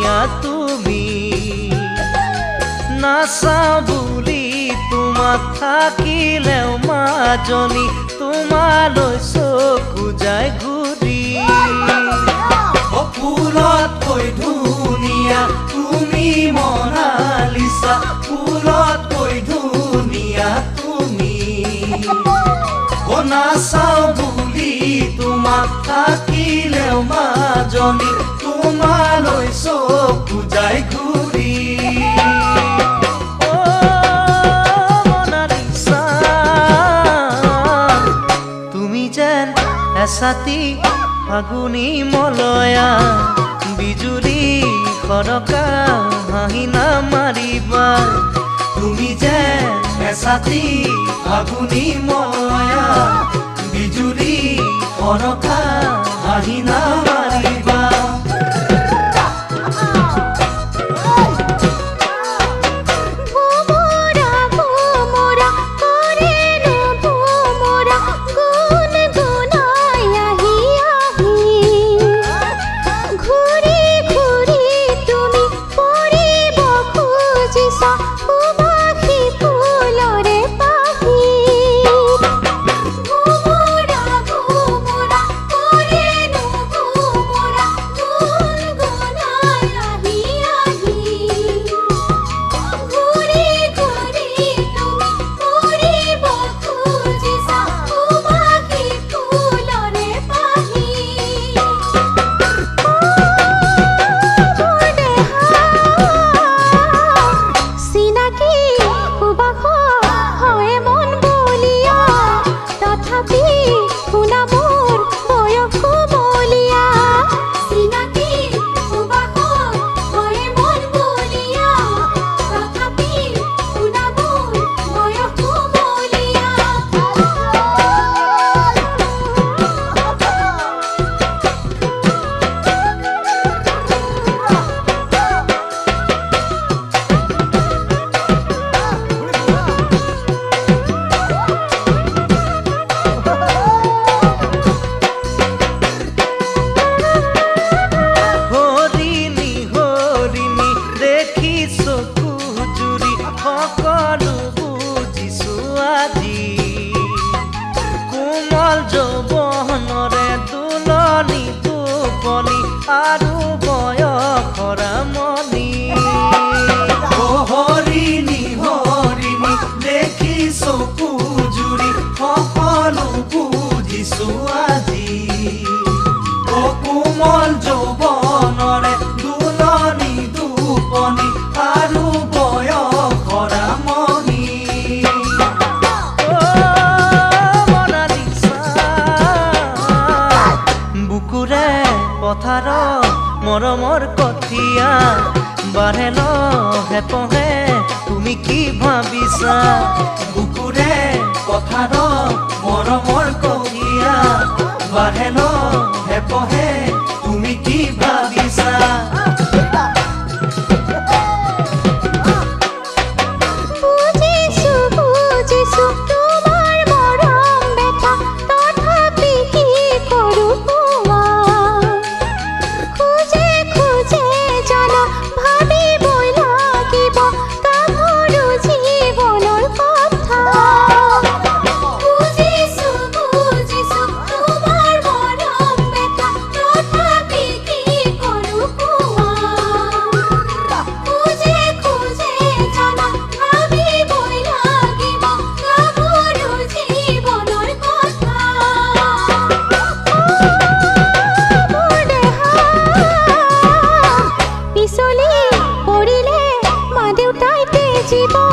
ধুনীয়া তুমি নাচাওঁ বুলি তোমাক থাকিলেও মাজনী তোমালৈ চকু যায় ঘূৰি ফুলতকৈ ধুনীয়া তুমি মনালিছা ফুলতকৈ ধুনীয়া তুমি নাচাওঁ বুলি তোমাক থাকিলেও মাজনী তোমালৈ চকু যায় ঘূৰি মনালিছা তুমি যেন এছাতি ফাগুনী মলয়া বিজুলী সৰকা হাঁহি নামাৰিবা তুমি যেন এছাতি ফাগুনী মলয়া বিজুলী সৰকা হাঁহি নামাৰিবা কোমল যৌৱনৰে দুলনি টোপনি আৰু বয়সৰ মনি হৰিণী হৰিণী দেখি চকু জুৰি সকলো বুজিছো আজি কোমল যৌৱনৰে দুলনি টোপনি আৰু বয়সৰ মনি পথাৰ মৰমৰ কঠীয়া বাঢ়ে লহে পহে তুমি কি ভাবিছা বুকুৰে পথাৰ মৰমৰ কঠীয়া বাঢ়ে লহে পহে তুমি কি ভাবিছা পিছলি পৰিলে মা দেউতাই জীৱ